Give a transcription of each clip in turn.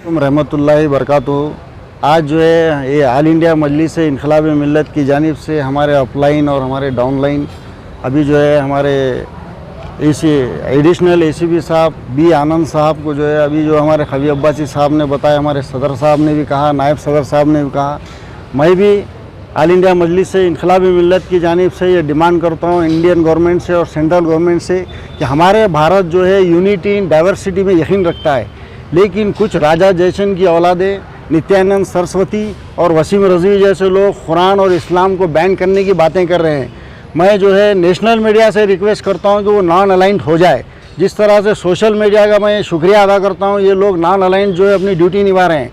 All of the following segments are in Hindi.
रहमतुल्लाहि बरकातुहू। आज जो है ये ऑल इंडिया मजलिस इनकलाब मिल्लत की जानिब से हमारे अपलाइन और हमारे डाउनलाइन अभी जो है हमारे एडिशनल ACP साहब बी आनंद साहब को जो है अभी जो हमारे खवी अब्बासी साहब ने बताया, हमारे सदर साहब ने भी कहा, नायब सदर साहब ने भी कहा, मैं भी ऑल इंडिया मजलिस इनकलाब मिल्लत की जानिब से ये डिमांड करता हूँ इंडियन गवर्नमेंट से और सेंट्रल गवर्नमेंट से कि हमारे भारत जो है यूनिटी इन डाइवर्सिटी में यकीन रखता है, लेकिन कुछ राजा जयचंद की औलादे नित्यानंद सरस्वती और वसीम रज़वी जैसे लोग कुरान और इस्लाम को बैन करने की बातें कर रहे हैं। मैं जो है नेशनल मीडिया से रिक्वेस्ट करता हूं कि वो नॉन अलाइंड हो जाए। जिस तरह से सोशल मीडिया का मैं शुक्रिया अदा करता हूं, ये लोग नॉन अलाइंड जो है अपनी ड्यूटी निभा रहे हैं।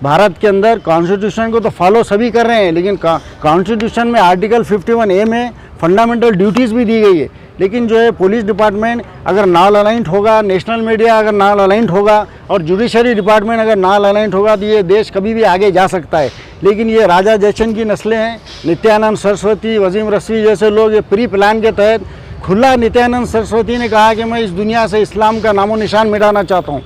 भारत के अंदर कॉन्स्टिट्यूशन को तो फॉलो सभी कर रहे हैं, लेकिन कॉन्स्टिट्यूशन में आर्टिकल 51A में फंडामेंटल ड्यूटीज़ भी दी गई है, लेकिन जो है पुलिस डिपार्टमेंट अगर नॉन अलाइंड होगा, नेशनल मीडिया अगर नॉन अलाइंड होगा और जुडिशरी डिपार्टमेंट अगर नॉन अलाइंड होगा तो ये देश कभी भी आगे जा सकता है। लेकिन ये राजा जयचंद की नस्लें हैं, नित्यानंद सरस्वती, वसीम रज़वी जैसे लोग ये प्री प्लान के तहत खुला नित्यानंद सरस्वती ने कहा कि मैं इस दुनिया से इस्लाम का नामो निशान मिटाना चाहता हूँ।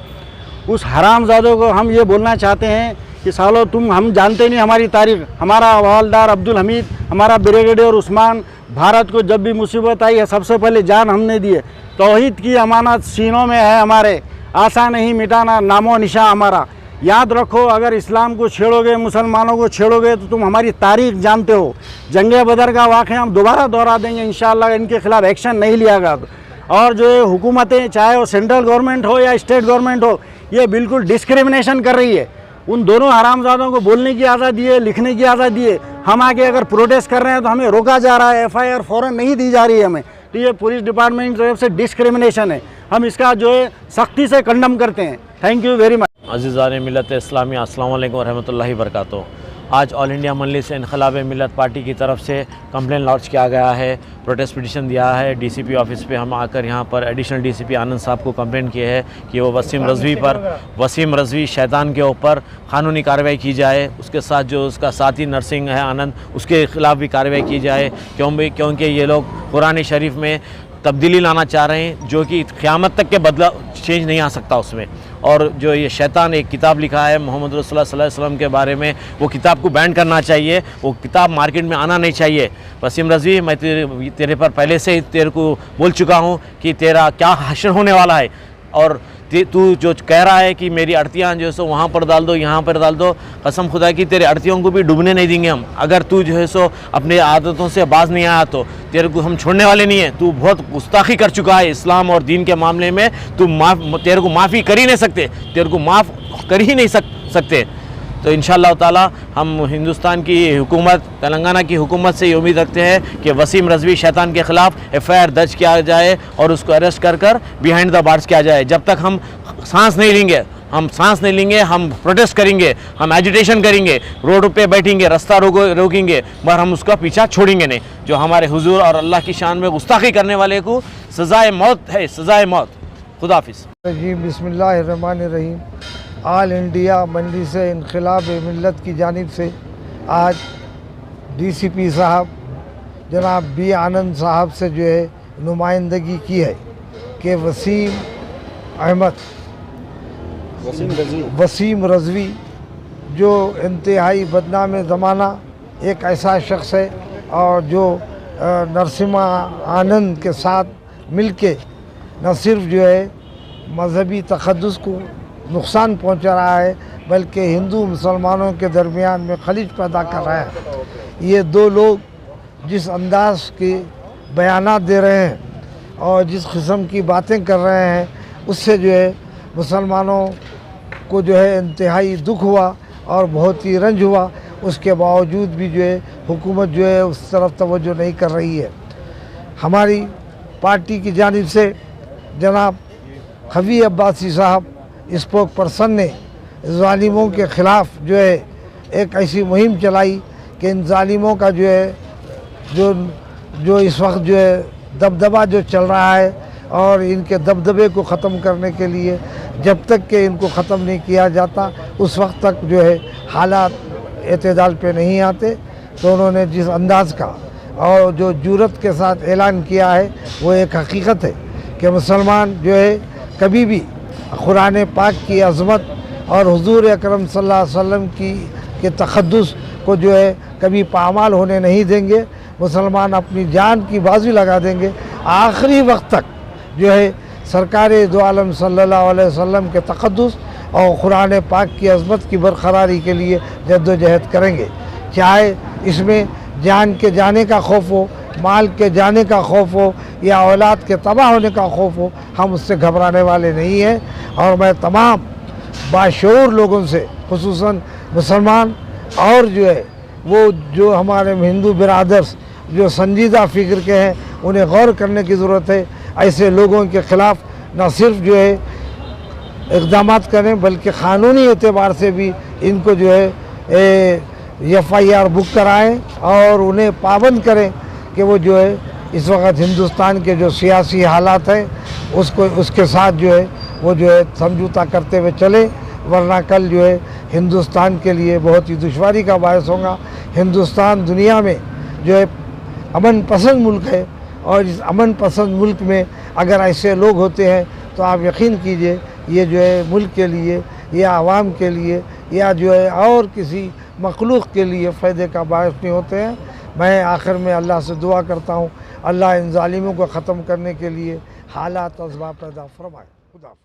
उस हरामजादों को हम ये बोलना चाहते हैं कि सालो तुम हम जानते नहीं हमारी तारीख। हमारा हवलदार अब्दुल हमीद, हमारा ब्रिगेडियर उस्मान, भारत को जब भी मुसीबत आई है सबसे पहले जान हमने दी है। तौहीद की अमानत सीनों में है हमारे, आशा नहीं मिटाना नामो निशा हमारा। याद रखो, अगर इस्लाम को छेड़ोगे, मुसलमानों को छेड़ोगे तो तुम हमारी तारीख जानते हो। जंगे बदर का वाक़या हम दोबारा दोहरा देंगे इंशाअल्लाह, इनके खिलाफ एक्शन नहीं लिया गया तो। और जो है हुकूमतें, चाहे वो सेंट्रल गवर्नमेंट हो या स्टेट गवर्नमेंट हो, ये बिल्कुल डिस्क्रिमिनेशन कर रही है। उन दोनों हरामजादों को बोलने की आज़ादी है, लिखने की आज़ादी है। हम आगे अगर प्रोटेस्ट कर रहे हैं तो हमें रोका जा रहा है, FIR फ़ौरन नहीं दी जा रही है हमें। तो ये पुलिस डिपार्टमेंट की तरफ से डिस्क्रिमिनेशन है, हम इसका जो है सख्ती से कंडम करते हैं। Thank you very much. अज़ीज़ान मिल्लत इस्लामी, अस्सलाम वालेकुम रहमतुल्लाहि बरकातुहू। आज ऑल इंडिया मजलिस इनकलाब मिल्लत पार्टी की तरफ से कंप्लेन लॉन्च किया गया है, प्रोटेस्ट पिटीशन दिया है DCP ऑफिस पे। हम आकर यहाँ पर एडिशनल DCP आनंद साहब को कंप्लेन किए है कि वो वसीम रज़वी शैतान के ऊपर कानूनी कार्रवाई की जाए। उसके साथ जो उसका साथी नरसिंह है आनंद, उसके ख़िलाफ़ भी कार्रवाई की जाए, क्योंकि ये लोग कुरान शरीफ में तब्दीली लाना चाह रहे हैं जो कि क़यामत तक के बदला चेंज नहीं आ सकता उसमें। और जो ये शैतान एक किताब लिखा है मोहम्मद रसूलुल्लाह सल्लल्लाहु अलैहि वसल्लम के बारे में, वो किताब को बैन करना चाहिए, वो किताब मार्केट में आना नहीं चाहिए। वसीम रज़वी, मैं तेरे पर पहले से ही तेरे को बोल चुका हूँ कि तेरा क्या हश्र होने वाला है। और तू जो कह रहा है कि मेरी अड़तियाँ जो है सो वहाँ पर डाल दो, यहाँ पर डाल दो, कसम खुदा की तेरे अड़तियों को भी डूबने नहीं देंगे हम। अगर तू जो है सो अपने आदतों से बाज नहीं आया तो तेरे को हम छोड़ने वाले नहीं हैं। तू बहुत गुस्ताखी कर चुका है इस्लाम और दीन के मामले में। तेरे को माफ़ी कर ही नहीं सकते, तेरे को माफ़ कर ही नहीं सकते। तो इंशाअल्लाह ताला हम हिंदुस्तान की हुकूमत, तेलंगाना की हुकूमत से ये उम्मीद रखते हैं कि वसीम रज़वी शैतान के ख़िलाफ़ FIR दर्ज किया जाए और उसको अरेस्ट कर बिहाइंड द बार्स किया जाए। जब तक हम सांस नहीं लेंगे, हम प्रोटेस्ट करेंगे, हम एजिटेशन करेंगे, रोड पे बैठेंगे, रास्ता रोकेंगे, मगर हम उसका पीछा छोड़ेंगे नहीं। जो हमारे हुजूर और अल्लाह की शान में गुस्ताखी करने वाले को सज़ाए मौत है, सज़ाए मौत। खुदा हाफिज़। जी बिस्मिल्लाहिर्रहमानिर्रहीम। ऑल इंडिया मजलिस इनकलाब मिल्लत की जानिब से आज DCP साहब जनाब B आनंद साहब से जो है नुमाइंदगी की है कि वसीम रज़वी जो इंतहाई बदनाम ज़माना एक ऐसा शख्स है और जो नरसिम्हा आनंद के साथ मिलके न सिर्फ जो है मजहबी तक़द्दुस को नुकसान पहुंचा रहा है, बल्कि हिंदू मुसलमानों के दरमियान में खलीज पैदा कर रहा है। ये दो लोग जिस अंदाज के बयानात दे रहे हैं और जिस किस्म की बातें कर रहे हैं, उससे जो है मुसलमानों को जो है इंतहाई दुख हुआ और बहुत ही रंज हुआ। उसके बावजूद भी जो है हुकूमत जो है उस तरफ तवज्जो नहीं कर रही है। हमारी पार्टी की जानिब से जनाब खवी अब्बासी साहब स्पोक पर्सन ने ज़ालिमों के ख़िलाफ़ जो है एक ऐसी मुहिम चलाई कि इन ज़ालिमों का जो है जो इस वक्त जो है दबदबा जो चल रहा है और इनके दबदबे को ख़त्म करने के लिए जब तक कि इनको ख़त्म नहीं किया जाता उस वक्त तक जो है हालात एतदाल पे नहीं आते। तो उन्होंने जिस अंदाज़ का और जो जुरत के साथ ऐलान किया है वो एक हकीकत है कि मुसलमान जो है कभी भी कुरान पाक की अज़मत और हुजूर अकरम सल्लल्लाहु अलैहि वसल्लम के तक़द्दुस को जो है कभी पामाल होने नहीं देंगे। मुसलमान अपनी जान की बाजी लगा देंगे, आखिरी वक्त तक जो है सरकार दो आलम सल्लल्लाहु अलैहि वसल्लम के तक़द्दुस और कुरान पाक की अज़मत की बरकरारी के लिए जद्दोजहद करेंगे। चाहे इसमें जान के जाने का खौफ हो, माल के जाने का खौफ हो या औलाद के तबाह होने का खौफ हो, हम उससे घबराने वाले नहीं हैं। और मैं तमाम बाशऊर लोगों से, खुसूसन मुसलमान और जो है वो जो हमारे हिंदू बिरादर्स जो संजीदा फ़िक्र के हैं, उन्हें गौर करने की ज़रूरत है। ऐसे लोगों के ख़िलाफ़ न सिर्फ जो है इक़दाम करें बल्कि क़ानूनी एतबार से भी इनको जो है FIR बुक कराएं और उन्हें पाबंद करें कि वो जो है इस वक्त हिंदुस्तान के जो सियासी हालात हैं उसके साथ जो है वो जो है समझौता करते हुए चले, वरना कल जो है हिंदुस्तान के लिए बहुत ही दुश्वारी का बायस होगा। हिंदुस्तान दुनिया में जो है अमन पसंद मुल्क है और इस अमन पसंद मुल्क में अगर ऐसे लोग होते हैं तो आप यकीन कीजिए ये जो है मुल्क के लिए या आवाम के लिए या जो है और किसी मखलूक के लिए फ़ायदे का बायस नहीं होते हैं। मैं आखिर में अल्लाह से दुआ करता हूँ, अल्लाह इन ज़ालिमों को ख़त्म करने के लिए हालात असबाब पैदा फरमाए। खुदा।